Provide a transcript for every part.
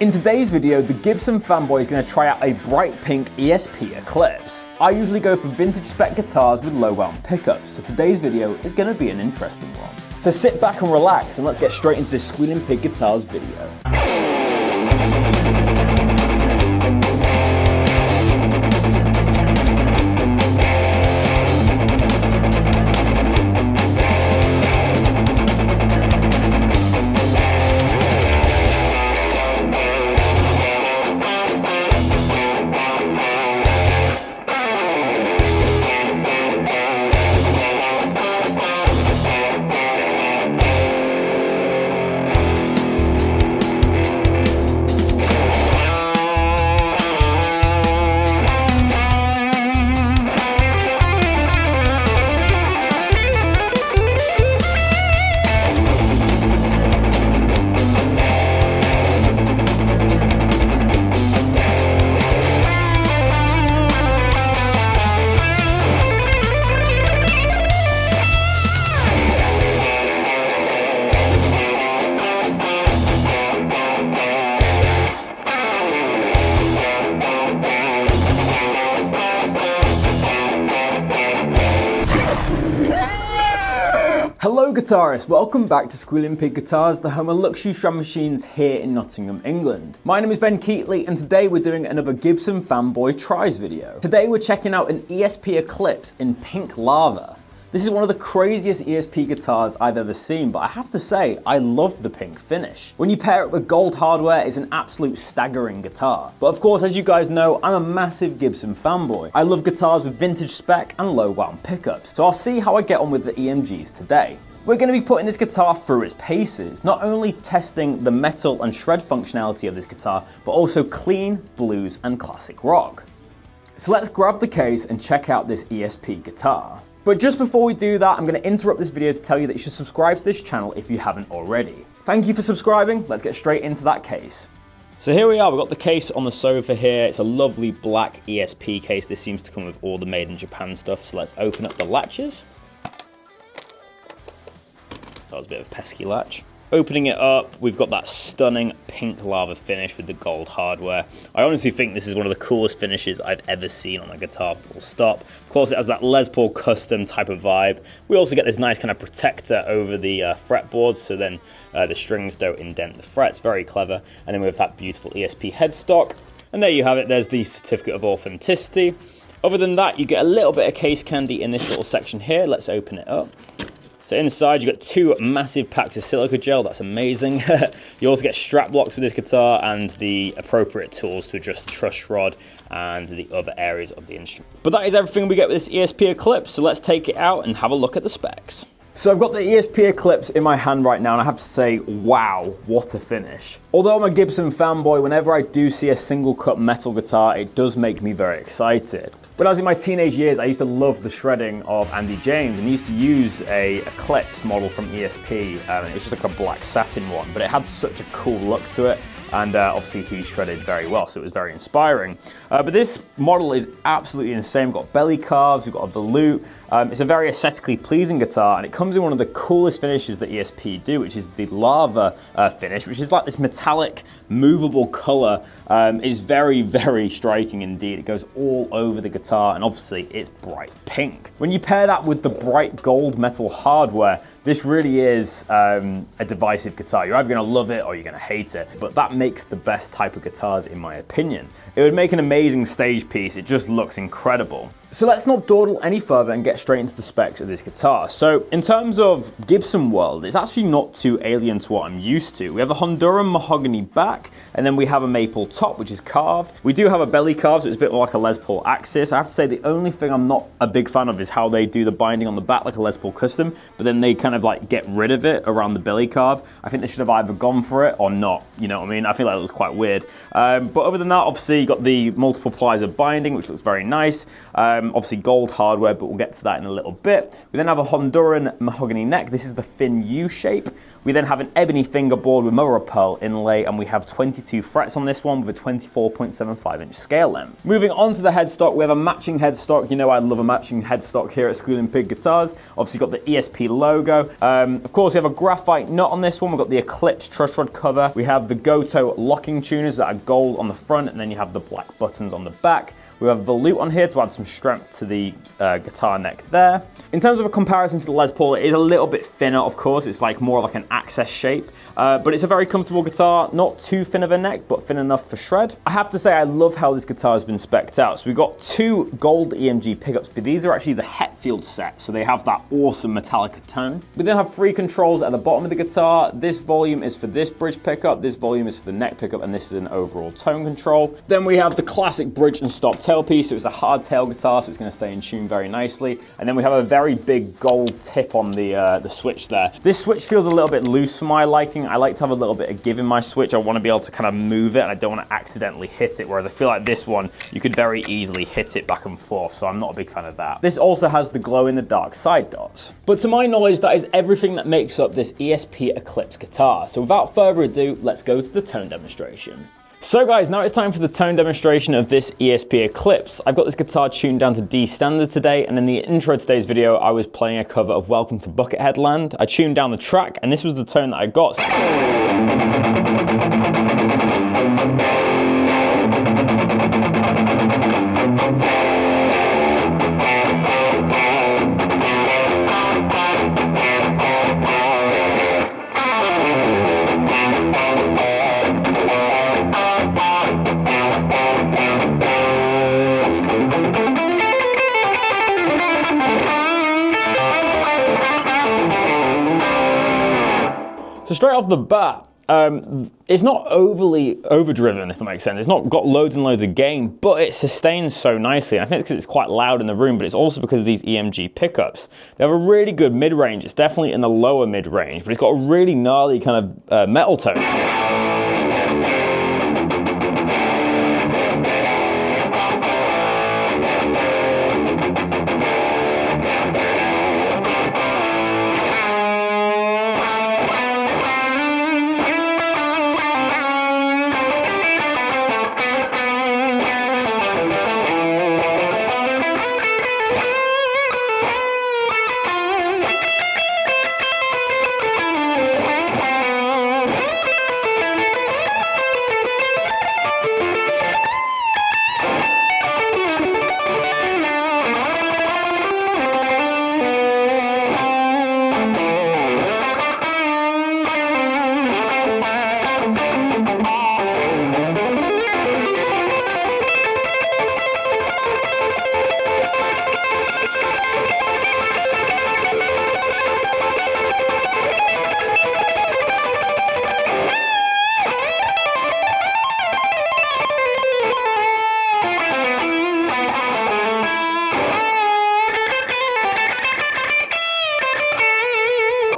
In today's video, the Gibson Fanboy is going to try out a bright pink ESP Eclipse. I usually go for vintage spec guitars with low wound pickups, so today's video is going to be an interesting one. So sit back and relax and let's get straight into this Squealing Pig Guitars video. Hello guitarists, welcome back to Squealing Pig Guitars, the home of luxury drum machines here in Nottingham, England. My name is Keightley and today we're doing another Gibson Fanboy tries video. Today we're checking out an ESP Eclipse in pink lava. This is one of the craziest ESP guitars I've ever seen, but I have to say, I love the pink finish. When you pair it with gold hardware, it's an absolute staggering guitar. But of course, as you guys know, I'm a massive Gibson fanboy. I love guitars with vintage spec and low wound pickups, so I'll see how I get on with the EMGs today. We're going to be putting this guitar through its paces, not only testing the metal and shred functionality of this guitar, but also clean, blues, and classic rock. So let's grab the case and check out this ESP guitar. But just before we do that, I'm going to interrupt this video to tell you that you should subscribe to this channel if you haven't already. Thank you for subscribing, let's get straight into that case. So here we are, we've got the case on the sofa here. It's a lovely black ESP case. This seems to come with all the made in Japan stuff, so let's open up the latches. That was a bit of a pesky latch. Opening it up, we've got that stunning pink lava finish with the gold hardware. I honestly think this is one of the coolest finishes I've ever seen on a guitar, full stop. Of course, it has that Les Paul custom type of vibe. We also get this nice kind of protector over the fretboards, so then the strings don't indent the frets. Very clever. And then we have that beautiful ESP headstock. And there you have it. There's the certificate of authenticity. Other than that, you get a little bit of case candy in this little section here. Let's open it up. So inside, you've got two massive packs of silica gel. That's amazing. You also get strap blocks with this guitar and the appropriate tools to adjust the truss rod and the other areas of the instrument. But that is everything we get with this ESP Eclipse. So let's take it out and have a look at the specs. So I've got the ESP Eclipse in my hand right now, and I have to say, wow, what a finish. Although I'm a Gibson fanboy, whenever I do see a single cut metal guitar, it does make me very excited. When I was in my teenage years, I used to love the shredding of Andy James, and he used to use a Eclipse model from ESP. It was just like a black satin one, but it had such a cool look to it. And obviously he shredded very well, so it was very inspiring. But this model is absolutely insane. We've got belly carves, we've got a volute. It's a very aesthetically pleasing guitar, and it comes in one of the coolest finishes that ESP do, which is the lava finish, which is like this metallic, movable color. It's very, very striking indeed. It goes all over the guitar, and obviously it's bright pink. When you pair that with the bright gold metal hardware, this really is a divisive guitar. You're either gonna love it or you're gonna hate it, but that makes the best type of guitars in my opinion. It would make an amazing stage piece. It just looks incredible. So let's not dawdle any further and get straight into the specs of this guitar. So in terms of Gibson world, it's actually not too alien to what I'm used to. We have a Honduran mahogany back, and then we have a maple top, which is carved. We do have a belly carve, so it's a bit more like a Les Paul Axis. I have to say the only thing I'm not a big fan of is how they do the binding on the back like a Les Paul custom, but then they kind of like get rid of it around the belly carve. I think they should have either gone for it or not, you know what I mean? I feel like it was quite weird. But other than that, obviously you got the multiple plies of binding, which looks very nice. Obviously gold hardware, but we'll get to that in a little bit. We then have a Honduran mahogany neck. This is the thin U shape. We then have an ebony fingerboard with mother of pearl inlay, and we have 22 frets on this one with a 24.75-inch scale length. Moving on to the headstock, we have a matching headstock. You know I love a matching headstock here at Squealing Pig Guitars. Obviously got the ESP logo. Of course, we have a graphite nut on this one. We've got the Eclipse truss rod cover. We have the Goto locking tuners that are gold on the front, and then you have the black buttons on the back. We have volute on here to add some strength to the guitar neck there. In terms of a comparison to the Les Paul, it is a little bit thinner, of course. It's like more like an access shape, but it's a very comfortable guitar. Not too thin of a neck, but thin enough for shred. I have to say, I love how this guitar has been spec'd out. So we've got 2 gold EMG pickups, but these are actually the Hetfield set, so they have that awesome Metallica tone. We then have 3 controls at the bottom of the guitar. This volume is for this bridge pickup, this volume is for the neck pickup, and this is an overall tone control. Then we have the classic bridge and stop tailpiece. So it's a hard tail guitar, so it's going to stay in tune very nicely. And then we have a very big gold tip on the switch there. This switch feels a little bit loose for my liking. I like to have a little bit of give in my switch. I want to be able to kind of move it, and I don't want to accidentally hit it, whereas I feel like this one, you could very easily hit it back and forth, so I'm not a big fan of that. This also has the glow-in-the-dark side dots. But to my knowledge, that is everything that makes up this ESP Eclipse guitar. So without further ado, let's go to the tone demonstration. So guys, now it's time for the tone demonstration of this ESP Eclipse. I've got this guitar tuned down to D standard today, and in the intro to today's video, I was playing a cover of Welcome to Bucketheadland. I tuned down the track, and this was the tone that I got. So straight off the bat, it's not overly overdriven, if that makes sense. It's not got loads and loads of gain, but it sustains so nicely. And I think it's because it's quite loud in the room, but it's also because of these EMG pickups. They have a really good mid-range. It's definitely in the lower mid-range, but it's got a really gnarly kind of metal tone.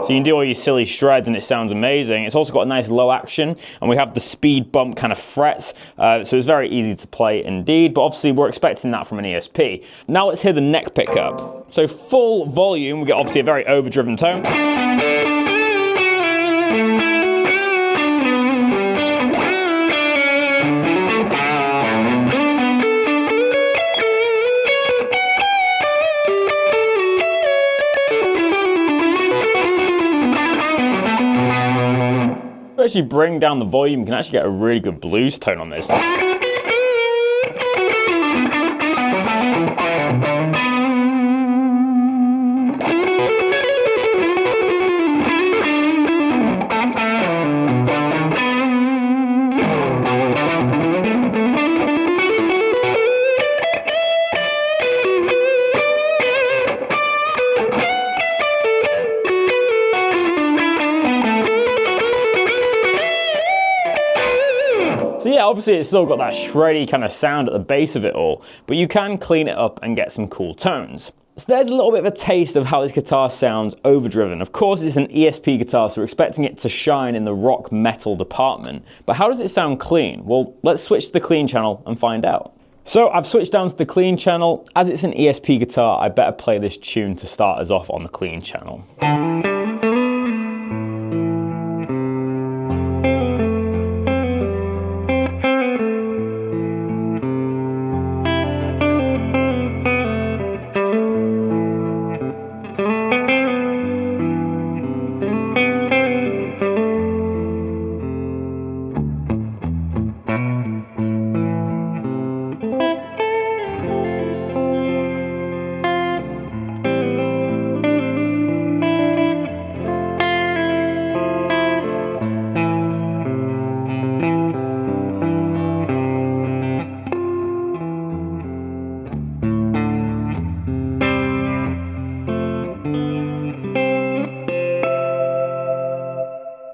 So you can do all your silly shreds and it sounds amazing. It's also got a nice low action, and we have the speed bump kind of frets, so it's very easy to play indeed, but obviously we're expecting that from an ESP. Now let's hear the neck pickup. So full volume, we get obviously a very overdriven tone. Actually bring down the volume, you can actually get a really good blues tone on this. So yeah, obviously it's still got that shreddy kind of sound at the base of it all, but you can clean it up and get some cool tones. So there's a little bit of a taste of how this guitar sounds overdriven. Of course, it's an ESP guitar, so we're expecting it to shine in the rock metal department. But how does it sound clean? Well, let's switch to the clean channel and find out. So I've switched down to the clean channel. As it's an ESP guitar, I better play this tune to start us off on the clean channel.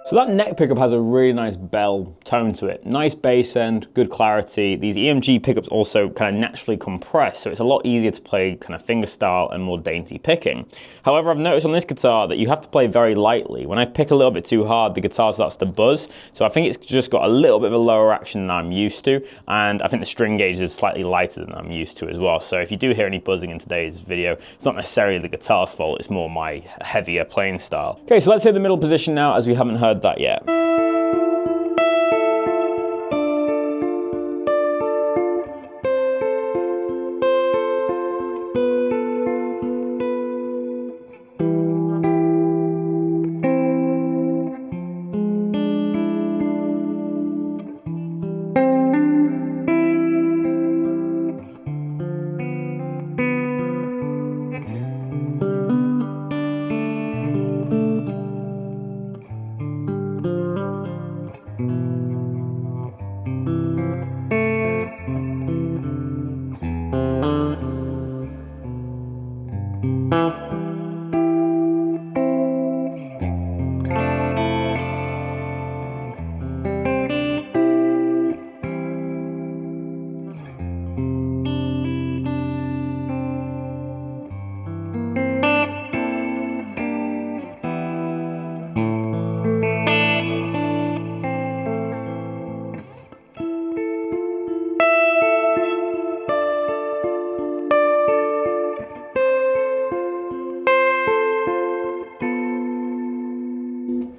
So that neck pickup has a really nice bell tone to it. Nice bass end, good clarity. These EMG pickups also kind of naturally compress, so it's a lot easier to play kind of fingerstyle and more dainty picking. However, I've noticed on this guitar that you have to play very lightly. When I pick a little bit too hard, the guitar starts to buzz, so I think it's just got a little bit of a lower action than I'm used to, and I think the string gauge is slightly lighter than I'm used to as well. So if you do hear any buzzing in today's video, it's not necessarily the guitar's fault, it's more my heavier playing style. Okay, so let's hear the middle position now, as we haven't heard that yet.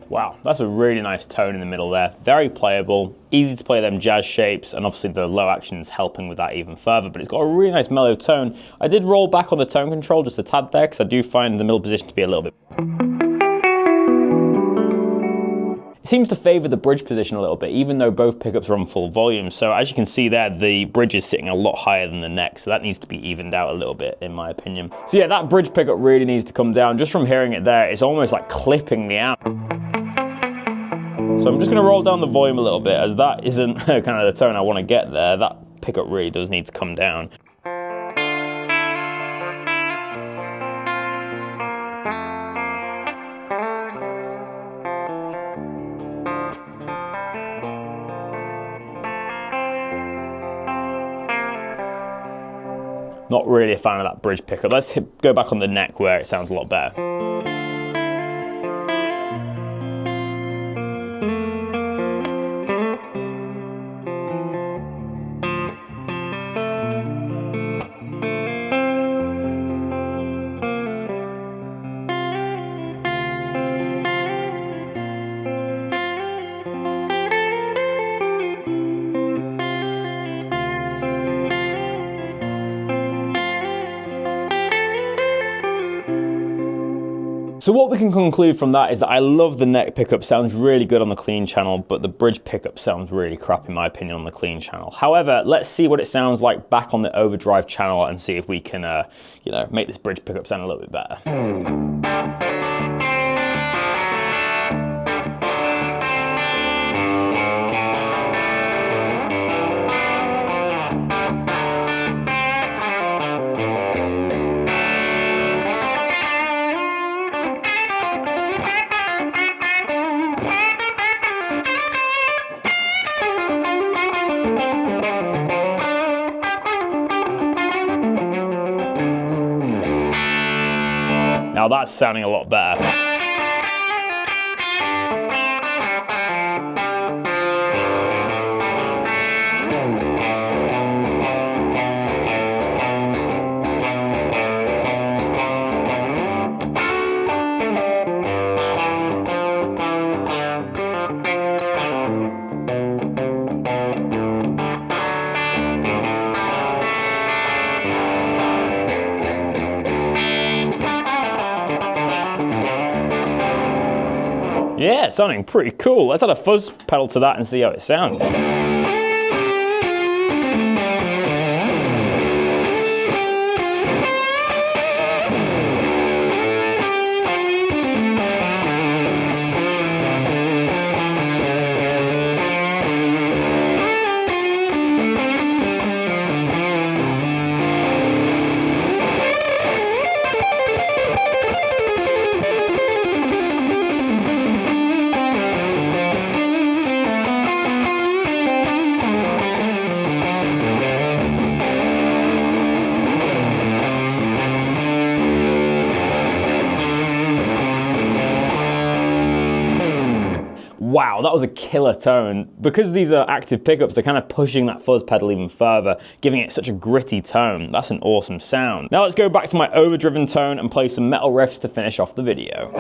Wow, that's a really nice tone in the middle there. Very playable, easy to play them jazz shapes, and obviously the low action is helping with that even further, but it's got a really nice mellow tone. I did roll back on the tone control just a tad there, because I do find the middle position to be a little bit... It seems to favor the bridge position a little bit, even though both pickups are on full volume. So as you can see there, the bridge is sitting a lot higher than the neck, so that needs to be evened out a little bit, in my opinion. So yeah, that bridge pickup really needs to come down. Just from hearing it there, it's almost like clipping the amp. So I'm just going to roll down the volume a little bit, as that isn't kind of the tone I want to get there. That pickup really does need to come down. Not really a fan of that bridge pickup. Let's go back on the neck where it sounds a lot better. So what we can conclude from that is that I love the neck pickup, sounds really good on the clean channel, but the bridge pickup sounds really crap in my opinion on the clean channel. However, let's see what it sounds like back on the overdrive channel and see if we can, you know, make this bridge pickup sound a little bit better. Now that's sounding a lot better. it's sounding pretty cool. Let's add a fuzz pedal to that and see how it sounds. Wow, that was a killer tone. Because these are active pickups, they're kind of pushing that fuzz pedal even further, giving it such a gritty tone. That's an awesome sound. Now let's go back to my overdriven tone and play some metal riffs to finish off the video.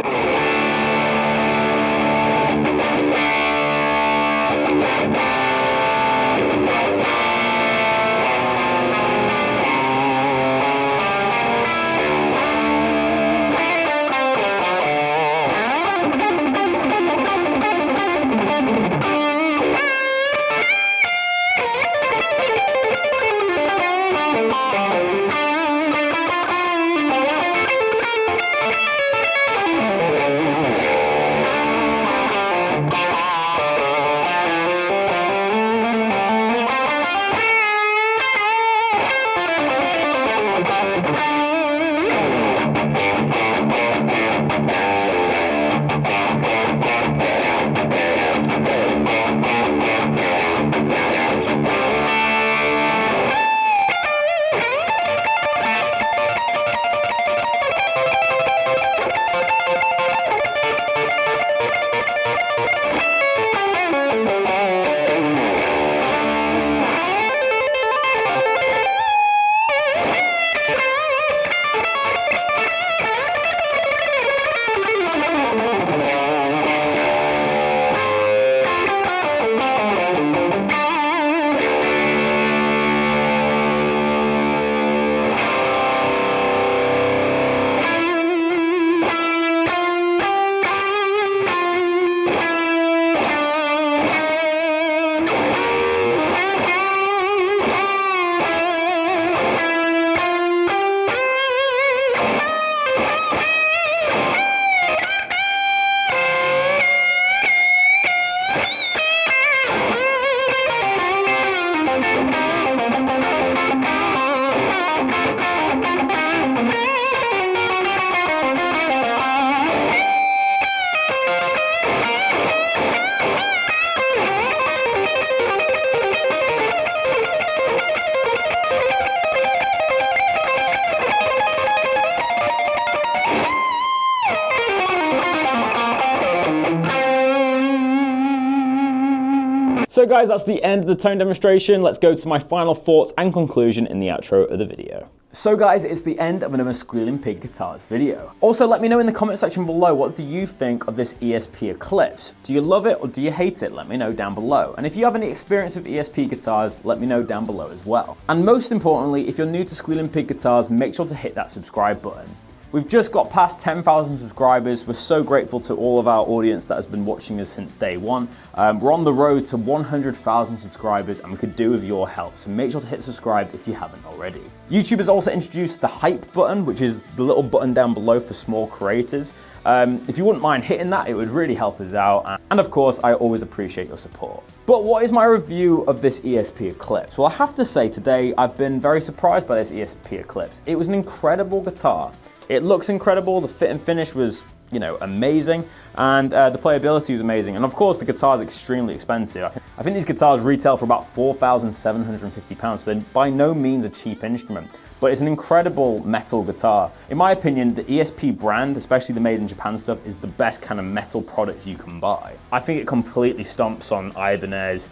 So guys, that's the end of the tone demonstration. Let's go to my final thoughts and conclusion in the outro of the video. So guys, it's the end of another Squealing Pig Guitars video. Also, let me know in the comment section below, what do you think of this ESP Eclipse? Do you love it or do you hate it? Let me know down below. And if you have any experience with ESP guitars, let me know down below as well. And most importantly, if you're new to Squealing Pig Guitars, make sure to hit that subscribe button. We've just got past 10,000 subscribers. We're so grateful to all of our audience that has been watching us since day one. We're on the road to 100,000 subscribers and we could do with your help. So make sure to hit subscribe if you haven't already. YouTube has also introduced the hype button, which is the little button down below for small creators. If you wouldn't mind hitting that, it would really help us out. And of course, I always appreciate your support. But what is my review of this ESP Eclipse? Well, I have to say today, I've been very surprised by this ESP Eclipse. It was an incredible guitar. It looks incredible, the fit and finish was, you know, amazing, and the playability was amazing. And of course, the guitar is extremely expensive. I think these guitars retail for about £4,750, so they're by no means a cheap instrument, but it's an incredible metal guitar. In my opinion, the ESP brand, especially the made in Japan stuff, is the best kind of metal product you can buy. I think it completely stomps on Ibanez,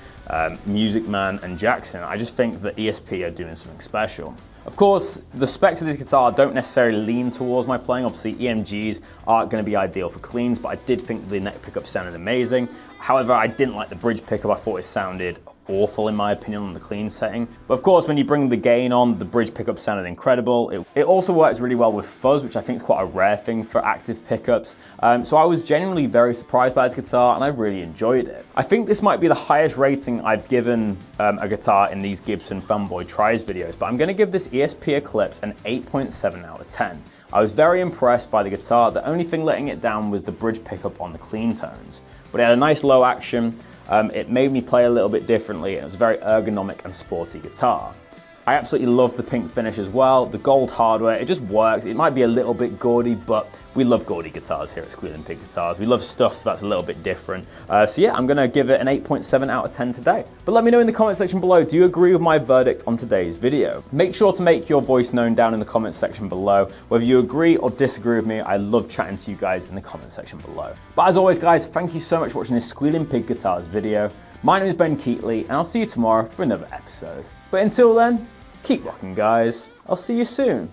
Music Man, and Jackson. I just think that ESP are doing something special. Of course, the specs of this guitar don't necessarily lean towards my playing. Obviously, EMGs aren't going to be ideal for cleans, but I did think the neck pickup sounded amazing. However, I didn't like the bridge pickup. I thought it sounded awful in my opinion on the clean setting. But of course, when you bring the gain on, the bridge pickup sounded incredible. It also works really well with fuzz, which I think is quite a rare thing for active pickups. So I was genuinely very surprised by this guitar and I really enjoyed it. I think this might be the highest rating I've given a guitar in these Gibson Fanboy Tries videos, but I'm going to give this ESP Eclipse an 8.7 out of 10. I was very impressed by the guitar. The only thing letting it down was the bridge pickup on the clean tones. But it had a nice low action. It made me play a little bit differently, and it was a very ergonomic and sporty guitar. I absolutely love the pink finish as well. The gold hardware, it just works. It might be a little bit gaudy, but we love gaudy guitars here at Squealing Pig Guitars. We love stuff that's a little bit different. So yeah, I'm gonna give it an 8.7 out of 10 today. But let me know in the comment section below, do you agree with my verdict on today's video? Make sure to make your voice known down in the comment section below. Whether you agree or disagree with me, I love chatting to you guys in the comment section below. But as always guys, thank you so much for watching this Squealing Pig Guitars video. My name is Ben Keightley, and I'll see you tomorrow for another episode. But until then, keep rocking, guys. I'll see you soon.